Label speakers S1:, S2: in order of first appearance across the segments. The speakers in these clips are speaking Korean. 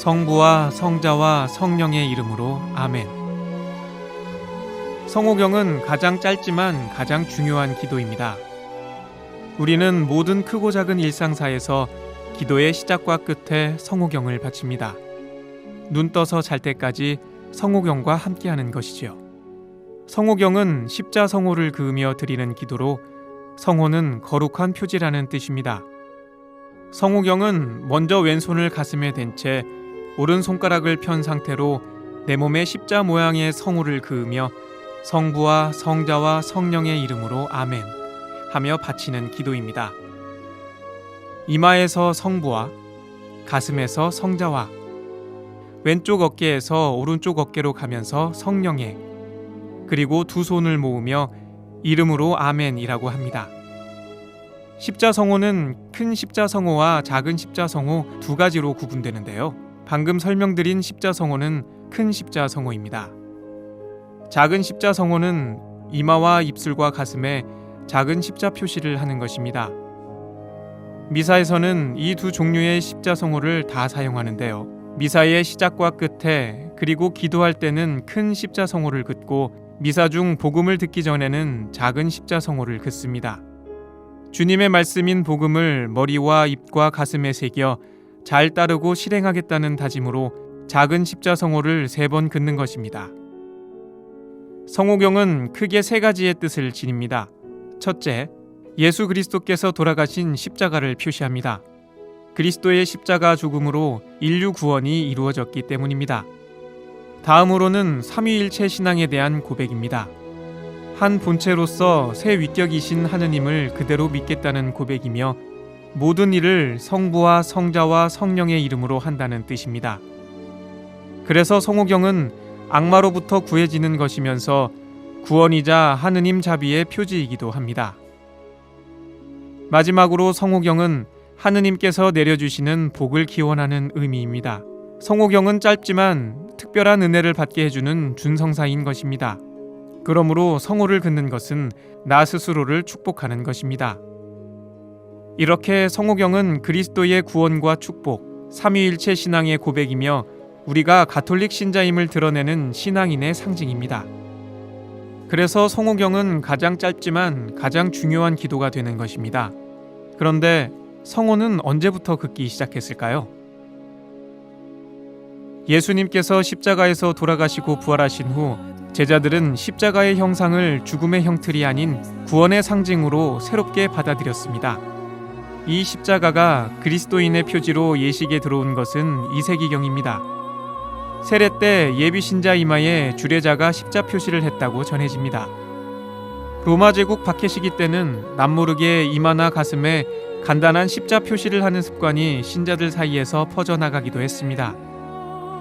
S1: 성부와 성자와 성령의 이름으로 아멘. 성호경은 가장 짧지만 가장 중요한 기도입니다. 우리는 모든 크고 작은 일상사에서 기도의 시작과 끝에 성호경을 바칩니다. 눈 떠서 잘 때까지 성호경과 함께하는 것이지요. 성호경은 십자성호를 그으며 드리는 기도로 성호는 거룩한 표지라는 뜻입니다. 성호경은 먼저 왼손을 가슴에 댄 채 오른손가락을 편 상태로 내 몸에 십자 모양의 성호를 그으며 성부와 성자와 성령의 이름으로 아멘 하며 바치는 기도입니다. 이마에서 성부와 가슴에서 성자와 왼쪽 어깨에서 오른쪽 어깨로 가면서 성령의 그리고 두 손을 모으며 이름으로 아멘이라고 합니다. 십자성호는 큰 십자성호와 작은 십자성호 두 가지로 구분되는데요. 방금 설명드린 십자성호는 큰 십자성호입니다. 작은 십자성호는 이마와 입술과 가슴에 작은 십자 표시를 하는 것입니다. 미사에서는 이 두 종류의 십자성호를 다 사용하는데요. 미사의 시작과 끝에 그리고 기도할 때는 큰 십자성호를 긋고 미사 중 복음을 듣기 전에는 작은 십자성호를 긋습니다. 주님의 말씀인 복음을 머리와 입과 가슴에 새겨 잘 따르고 실행하겠다는 다짐으로 작은 십자성호를 3번 긋는 것입니다. 성호경은 크게 3가지의 뜻을 지닙니다. 첫째, 예수 그리스도께서 돌아가신 십자가를 표시합니다. 그리스도의 십자가 죽음으로 인류 구원이 이루어졌기 때문입니다. 다음으로는 삼위일체 신앙에 대한 고백입니다. 한 본체로서 새 위격이신 하느님을 그대로 믿겠다는 고백이며 모든 일을 성부와 성자와 성령의 이름으로 한다는 뜻입니다. 그래서 성호경은 악마로부터 구해지는 것이면서 구원이자 하느님 자비의 표지이기도 합니다. 마지막으로 성호경은 하느님께서 내려주시는 복을 기원하는 의미입니다. 성호경은 짧지만 특별한 은혜를 받게 해주는 준성사인 것입니다. 그러므로 성호를 긋는 것은 나 스스로를 축복하는 것입니다. 이렇게 성호경은 그리스도의 구원과 축복, 삼위일체 신앙의 고백이며 우리가 가톨릭 신자임을 드러내는 신앙인의 상징입니다. 그래서 성호경은 가장 짧지만 가장 중요한 기도가 되는 것입니다. 그런데 성호는 언제부터 긋기 시작했을까요? 예수님께서 십자가에서 돌아가시고 부활하신 후 제자들은 십자가의 형상을 죽음의 형틀이 아닌 구원의 상징으로 새롭게 받아들였습니다. 이 십자가가 그리스도인의 표지로 예식에 들어온 것은 2세기경입니다. 세례 때 예비 신자 이마에 주례자가 십자 표시를 했다고 전해집니다. 로마 제국 박해시기 때는 남모르게 이마나 가슴에 간단한 십자 표시를 하는 습관이 신자들 사이에서 퍼져나가기도 했습니다.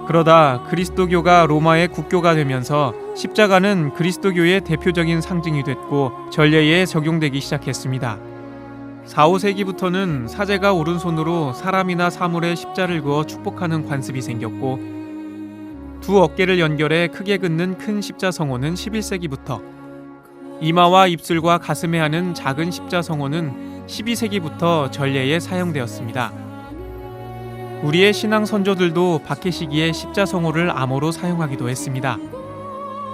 S1: 그러다 그리스도교가 로마의 국교가 되면서 십자가는 그리스도교의 대표적인 상징이 됐고 전례에 적용되기 시작했습니다. 4, 5세기부터는 사제가 오른손으로 사람이나 사물에 십자를 그어 축복하는 관습이 생겼고 두 어깨를 연결해 크게 긋는 큰 십자성호는 11세기부터 이마와 입술과 가슴에 하는 작은 십자성호는 12세기부터 전례에 사용되었습니다. 우리의 신앙 선조들도 박해 시기에 십자성호를 암호로 사용하기도 했습니다.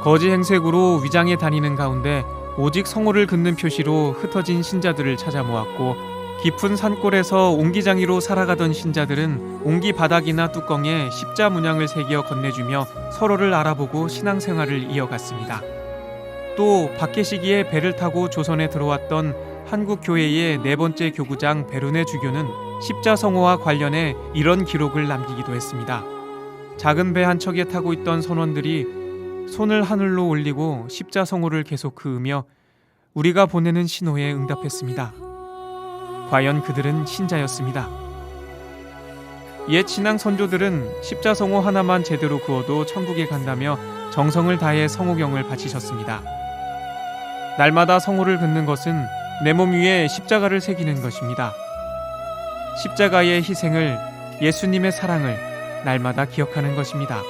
S1: 거지 행색으로 위장에 다니는 가운데 오직 성호를 긋는 표시로 흩어진 신자들을 찾아 모았고 깊은 산골에서 옹기장이로 살아가던 신자들은 옹기 바닥이나 뚜껑에 십자 문양을 새겨 건네주며 서로를 알아보고 신앙생활을 이어갔습니다. 또 박해 시기에 배를 타고 조선에 들어왔던 한국 교회의 4번째 교구장 베르네 주교는 십자성호와 관련해 이런 기록을 남기기도 했습니다. 작은 배 한 척에 타고 있던 선원들이 손을 하늘로 올리고 십자성호를 계속 그으며 우리가 보내는 신호에 응답했습니다. 과연 그들은 신자였습니다. 옛 신앙 선조들은 십자성호 하나만 제대로 그어도 천국에 간다며 정성을 다해 성호경을 바치셨습니다. 날마다 성호를 긋는 것은 내 몸 위에 십자가를 새기는 것입니다. 십자가의 희생을, 예수님의 사랑을 날마다 기억하는 것입니다.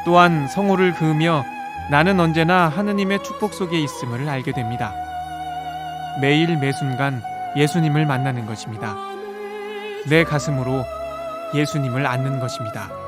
S1: 또한 성호를 그으며 나는 언제나 하느님의 축복 속에 있음을 알게 됩니다. 매일 매순간 예수님을 만나는 것입니다. 내 가슴으로 예수님을 안는 것입니다.